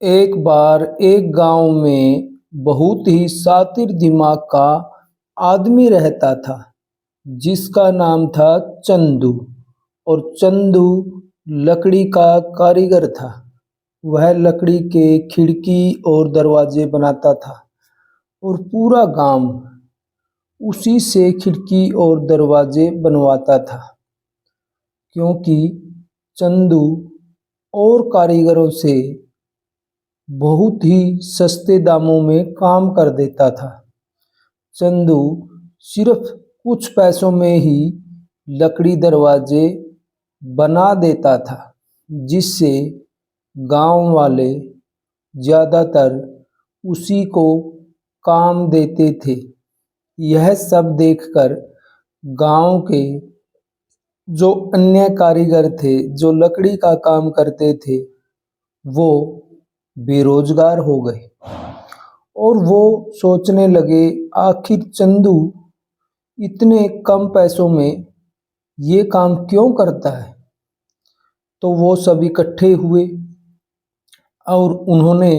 एक बार एक गांव में बहुत ही शातिर दिमाग का आदमी रहता था जिसका नाम था चंदू। और चंदू लकड़ी का कारीगर था। वह लकड़ी के खिड़की और दरवाजे बनाता था और पूरा गांव उसी से खिड़की और दरवाजे बनवाता था, क्योंकि चंदू और कारीगरों से बहुत ही सस्ते दामों में काम कर देता था। चंदू सिर्फ कुछ पैसों में ही लकड़ी दरवाजे बना देता था, जिससे गांव वाले ज़्यादातर उसी को काम देते थे। यह सब देखकर गांव के जो अन्य कारीगर थे, जो लकड़ी का काम करते थे, वो बेरोजगार हो गए और वो सोचने लगे, आखिर चंदू इतने कम पैसों में ये काम क्यों करता है। तो वो सब इकट्ठे हुए और उन्होंने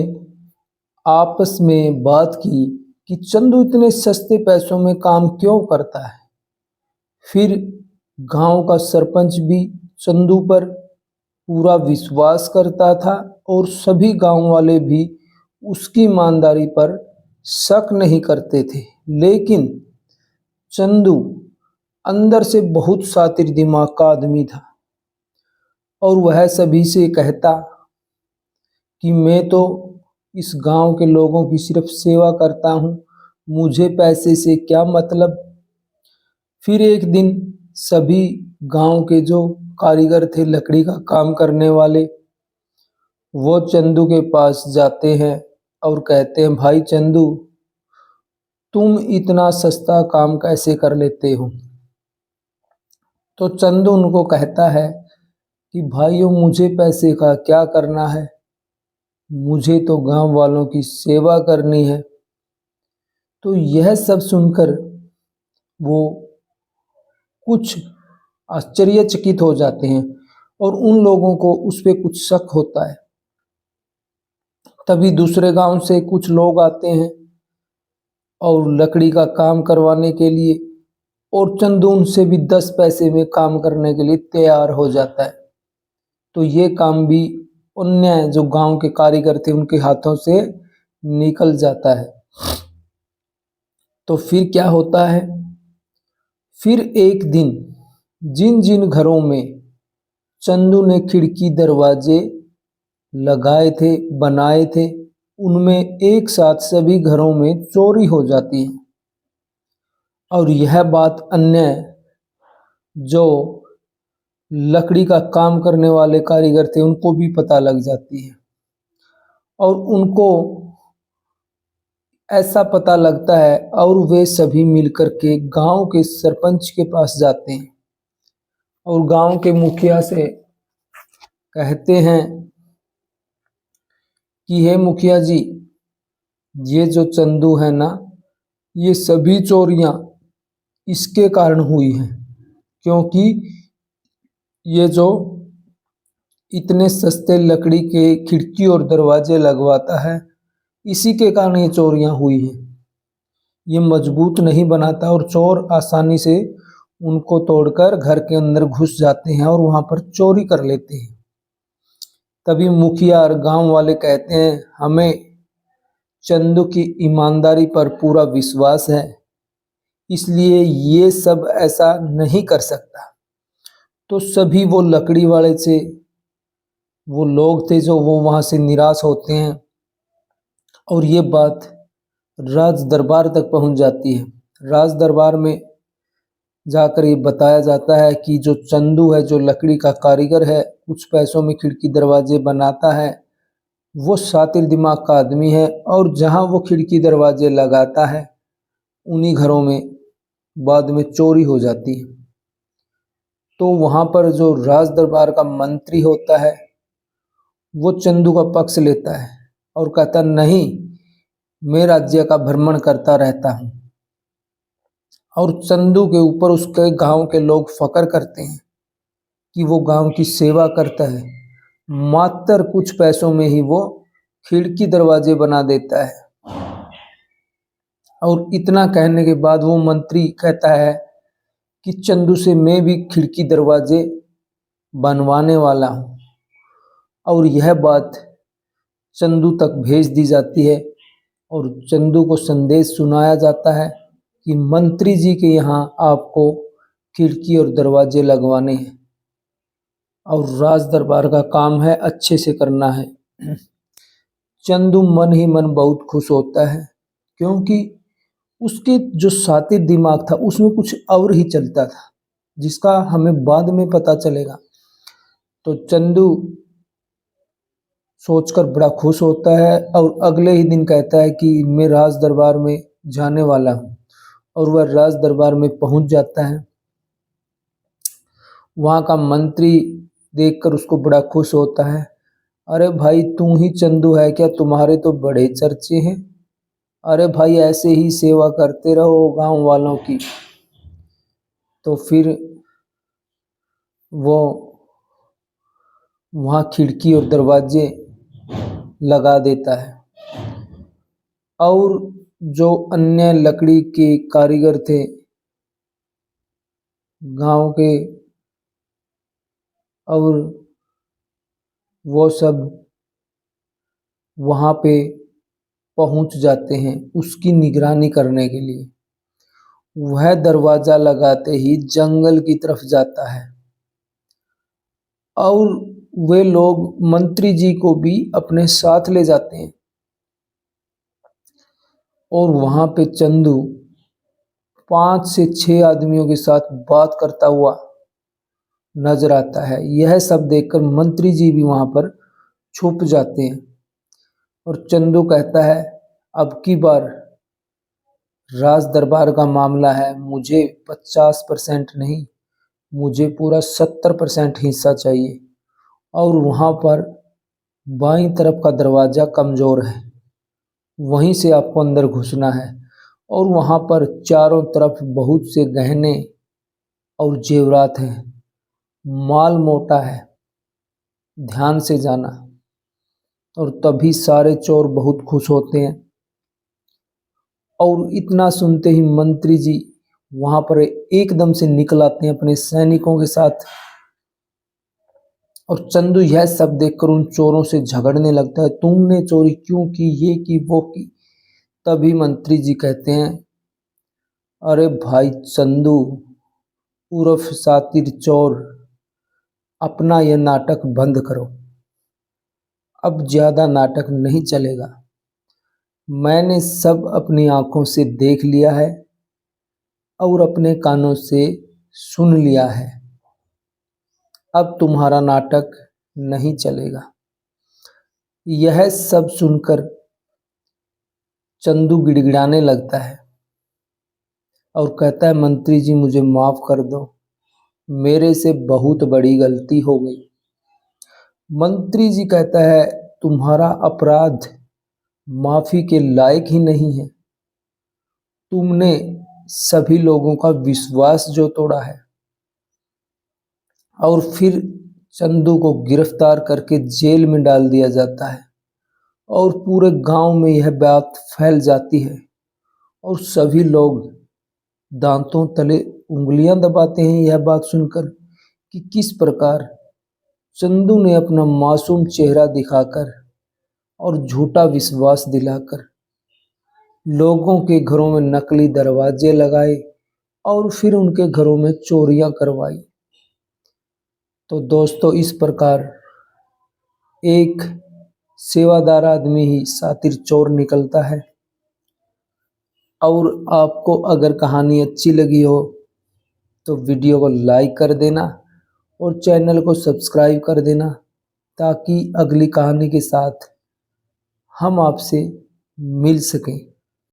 आपस में बात की कि चंदू इतने सस्ते पैसों में काम क्यों करता है। फिर गांव का सरपंच भी चंदू पर पूरा विश्वास करता था और सभी गांव वाले भी उसकी ईमानदारी पर शक नहीं करते थे। लेकिन चंदू अंदर से बहुत शातिर दिमाग का आदमी था और वह सभी से कहता कि मैं तो इस गांव के लोगों की सिर्फ सेवा करता हूँ, मुझे पैसे से क्या मतलब। फिर एक दिन सभी गांव के जो कारीगर थे, लकड़ी का काम करने वाले, वो चंदू के पास जाते हैं और कहते हैं, भाई चंदू, तुम इतना सस्ता काम कैसे कर लेते हो। तो चंदू उनको कहता है कि भाइयों, मुझे पैसे का क्या करना है, मुझे तो गांव वालों की सेवा करनी है। तो यह सब सुनकर वो कुछ आश्चर्यचकित हो जाते हैं और उन लोगों को उस पे कुछ शक होता है। तभी दूसरे गांव से कुछ लोग आते हैं और लकड़ी का काम करवाने के लिए, और चंदू उनसे भी 10 पैसे में काम करने के लिए तैयार हो जाता है। तो ये काम भी अन्य जो गांव के कारीगर थे उनके हाथों से निकल जाता है। तो फिर क्या होता है, फिर एक दिन जिन जिन घरों में चंदू ने खिड़की दरवाजे लगाए थे, बनाए थे, उनमें एक साथ सभी घरों में चोरी हो जाती है। और यह बात अन्य जो लकड़ी का काम करने वाले कारीगर थे उनको भी पता लग जाती है और उनको ऐसा पता लगता है और वे सभी मिलकर के गांव के सरपंच के पास जाते हैं और गांव के मुखिया से कहते हैं कि हे मुखिया जी, ये जो चंदू है ना, ये सभी चोरियां इसके कारण हुई हैं, क्योंकि ये जो इतने सस्ते लकड़ी के खिड़की और दरवाजे लगवाता है, इसी के कारण ये चोरियां हुई हैं। ये मजबूत नहीं बनाता और चोर आसानी से उनको तोड़कर घर के अंदर घुस जाते हैं और वहां पर चोरी कर लेते हैं। तभी मुखिया और गांव वाले कहते हैं, हमें चंदू की ईमानदारी पर पूरा विश्वास है, इसलिए ये सब ऐसा नहीं कर सकता। तो सभी वो लकड़ी वाले से वो लोग थे जो वो वहां से निराश होते हैं और ये बात राज दरबार तक पहुंच जाती है। राज दरबार में जाकर ये बताया जाता है कि जो चंदू है, जो लकड़ी का कारीगर है, कुछ पैसों में खिड़की दरवाजे बनाता है, वो शातिर दिमाग का आदमी है और जहाँ वो खिड़की दरवाजे लगाता है उन्हीं घरों में बाद में चोरी हो जाती है। तो वहाँ पर जो राज दरबार का मंत्री होता है वो चंदू का पक्ष लेता है और कहता, नहीं, मैं राज्य का भ्रमण करता रहता हूँ। और चंदू के ऊपर उसके गांव के लोग फक्र करते हैं कि वो गांव की सेवा करता है, मात्र कुछ पैसों में ही वो खिड़की दरवाजे बना देता है। और इतना कहने के बाद वो मंत्री कहता है कि चंदू से मैं भी खिड़की दरवाजे बनवाने वाला हूँ। और यह बात चंदू तक भेज दी जाती है और चंदू को संदेश सुनाया जाता है कि मंत्री जी के यहाँ आपको खिड़की और दरवाजे लगवाने हैं और राज दरबार का काम है, अच्छे से करना है। चंदू मन ही मन बहुत खुश होता है, क्योंकि उसके जो शातिर दिमाग था उसमें कुछ और ही चलता था, जिसका हमें बाद में पता चलेगा। तो चंदू सोचकर बड़ा खुश होता है और अगले ही दिन कहता है कि मैं राज दरबार में जाने वाला हूँ। और वह राज दरबार में पहुंच जाता है। वहाँ का मंत्री देखकर उसको बड़ा खुश होता है। अरे भाई, तू ही चंदू है क्या? तुम्हारे तो बड़े चर्चे हैं। अरे भाई, ऐसे ही सेवा करते रहो गांव वालों की। तो फिर वो वहाँ खिड़की और दरवाजे लगा देता है। और जो अन्य लकड़ी के कारीगर थे गांव के, और वो सब वहाँ पे पहुँच जाते हैं उसकी निगरानी करने के लिए। वह दरवाज़ा लगाते ही जंगल की तरफ जाता है और वे लोग मंत्री जी को भी अपने साथ ले जाते हैं। और वहाँ पे चंदू 5 से 6 आदमियों के साथ बात करता हुआ नजर आता है। यह सब देखकर मंत्री जी भी वहाँ पर छुप जाते हैं। और चंदू कहता है, अब की बार राज दरबार का मामला है, मुझे 50% नहीं, मुझे पूरा 70% हिस्सा चाहिए। और वहाँ पर बाईं तरफ का दरवाज़ा कमज़ोर है, वहीं से आपको अंदर घुसना है। और वहाँ पर चारों तरफ बहुत से गहने और जेवरात हैं, माल मोटा है, ध्यान से जाना। और तभी सारे चोर बहुत खुश होते हैं। और इतना सुनते ही मंत्री जी वहाँ पर एकदम से निकल आते हैं अपने सैनिकों के साथ। और चंदू यह सब देखकर उन चोरों से झगड़ने लगता है, तुमने चोरी क्यों की, ये की वो की। तभी मंत्री जी कहते हैं, अरे भाई चंदू उर्फ शातिर चोर, अपना यह नाटक बंद करो, अब ज्यादा नाटक नहीं चलेगा। मैंने सब अपनी आंखों से देख लिया है और अपने कानों से सुन लिया है, अब तुम्हारा नाटक नहीं चलेगा। यह सब सुनकर चंदू गिड़गिड़ाने लगता है और कहता है, मंत्री जी मुझे माफ कर दो, मेरे से बहुत बड़ी गलती हो गई। मंत्री जी कहता है, तुम्हारा अपराध माफी के लायक ही नहीं है, तुमने सभी लोगों का विश्वास जो तोड़ा है। और फिर चंदू को गिरफ्तार करके जेल में डाल दिया जाता है। और पूरे गांव में यह बात फैल जाती है और सभी लोग दांतों तले उंगलियां दबाते हैं यह बात सुनकर कि किस प्रकार चंदू ने अपना मासूम चेहरा दिखाकर और झूठा विश्वास दिलाकर लोगों के घरों में नकली दरवाजे लगाए और फिर उनके घरों में चोरियां करवाई। तो दोस्तों, इस प्रकार एक सेवादार आदमी ही शातिर चोर निकलता है। और आपको अगर कहानी अच्छी लगी हो तो वीडियो को लाइक कर देना और चैनल को सब्सक्राइब कर देना, ताकि अगली कहानी के साथ हम आपसे मिल सकें।